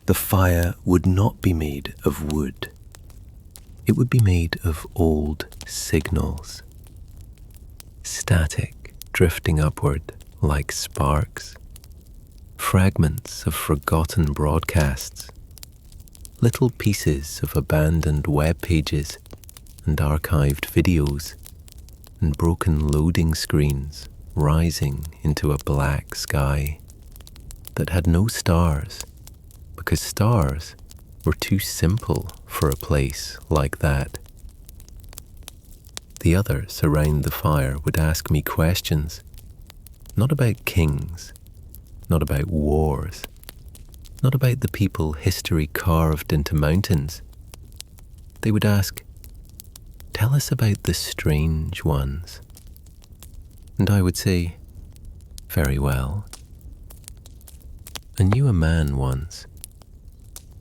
The fire would not be made of wood. It would be made of old signals, static drifting upward like sparks, fragments of forgotten broadcasts, little pieces of abandoned web pages and archived videos, and broken loading screens rising into a black sky that had no stars, because stars were too simple for a place like that. The others around the fire would ask me questions, not about kings, not about wars, not about the people history carved into mountains. They would ask, "Tell us about the strange ones." And I would say, "Very well." I knew a man once.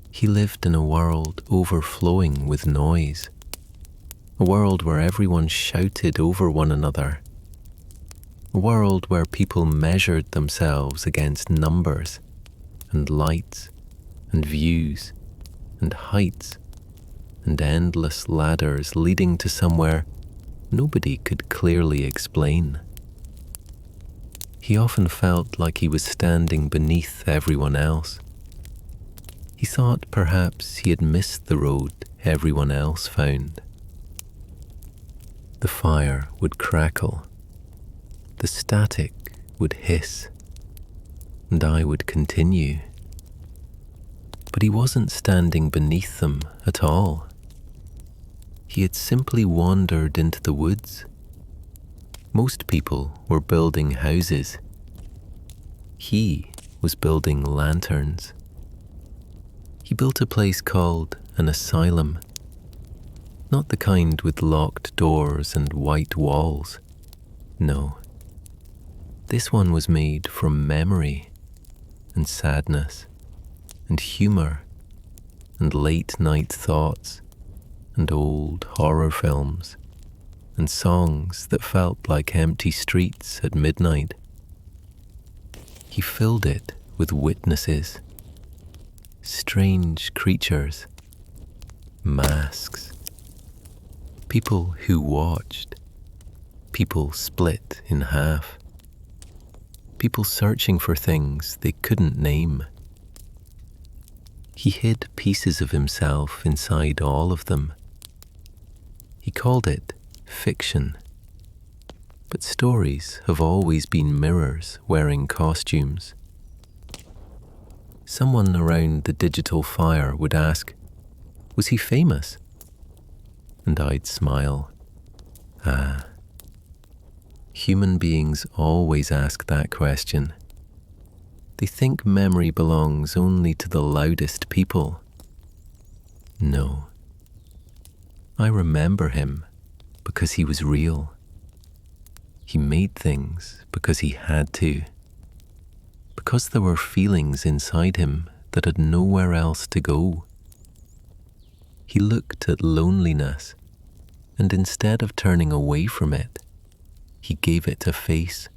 He lived in a world overflowing with noise, a world where everyone shouted over one another, a world where people measured themselves against numbers and lights and views and heights and endless ladders leading to somewhere nobody could clearly explain. He often felt like he was standing beneath everyone else. He thought perhaps he had missed the road everyone else found. The fire would crackle, the static would hiss, and I would continue. But he wasn't standing beneath them at all. He had simply wandered into the woods. Most people were building houses. He was building lanterns. He built a place called an asylum, not the kind with locked doors and white walls. No, this one was made from memory and sadness and humor and late-night thoughts and old horror films and songs that felt like empty streets at midnight. He filled it with witnesses, strange creatures, masks, people who watched, people split in half, people searching for things they couldn't name. He hid pieces of himself inside all of them. He called it fiction, but stories have always been mirrors wearing costumes. Someone around the digital fire would ask, "Was he famous?" And I'd smile. Ah, human beings always ask that question. They think memory belongs only to the loudest people. No. I remember him because he was real. He made things because he had to. Because there were feelings inside him that had nowhere else to go. He looked at loneliness, and instead of turning away from it, he gave it a face.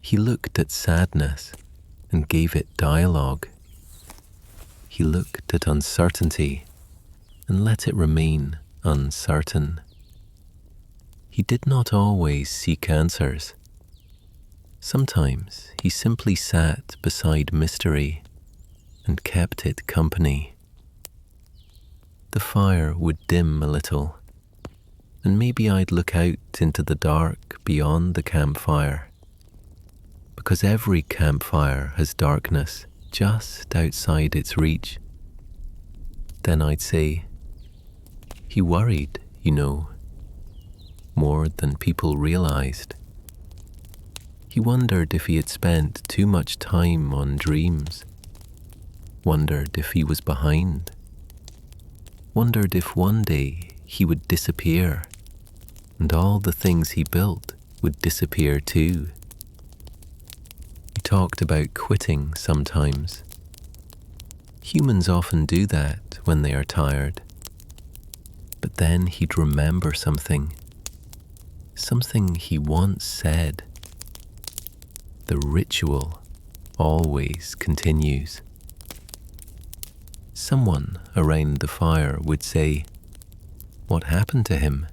He looked at sadness and gave it dialogue. He looked at uncertainty and let it remain uncertain. He did not always seek answers. Sometimes he simply sat beside mystery and kept it company. The fire would dim a little, and maybe I'd look out into the dark beyond the campfire, because every campfire has darkness just outside its reach. Then I'd say, "He worried, you know, more than people realized. He wondered if he had spent too much time on dreams, wondered if he was behind, wondered if one day he would disappear and all the things he built would disappear too." He talked about quitting sometimes. Humans often do that when they are tired. But then he'd remember something he once said. The ritual always continues. Someone around the fire would say, "What happened to him?"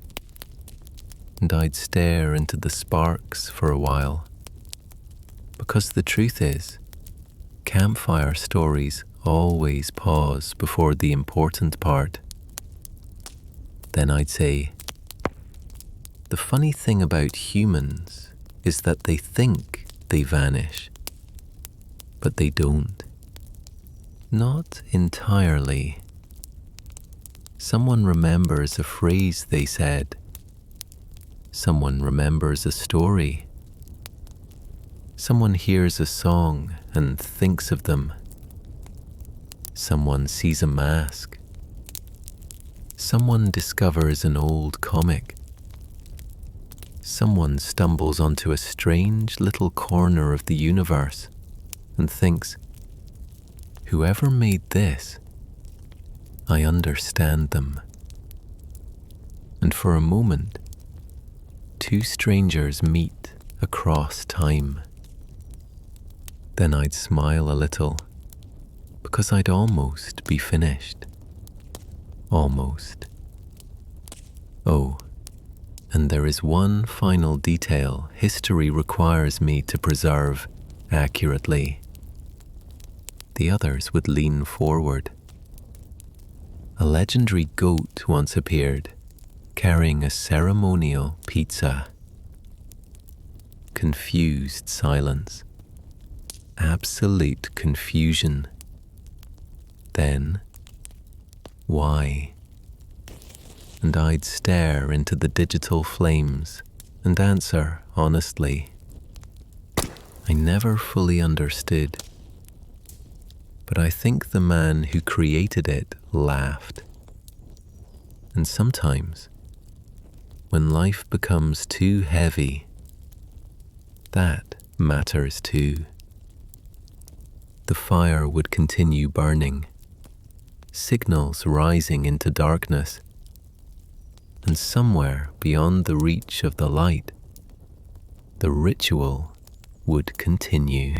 And I'd stare into the sparks for a while. Because the truth is, campfire stories always pause before the important part. Then I'd say, "The funny thing about humans is that they think they vanish, but they don't. Not entirely. Someone remembers a phrase they said. Someone remembers a story. Someone hears a song and thinks of them. Someone sees a mask. Someone discovers an old comic. Someone stumbles onto a strange little corner of the universe and thinks, 'Whoever made this, I understand them.' And for a moment, two strangers meet across time. Then I'd smile a little, because I'd almost be finished. Almost. Oh, and there is one final detail history requires me to preserve accurately. The others would lean forward. A legendary goat once appeared, carrying a ceremonial pizza. Confused silence. Absolute confusion. Then, why? And I'd stare into the digital flames and answer honestly. I never fully understood, but I think the man who created it laughed. And sometimes, when life becomes too heavy, that matters too. The fire would continue burning, signals rising into darkness, and somewhere beyond the reach of the light, the ritual would continue.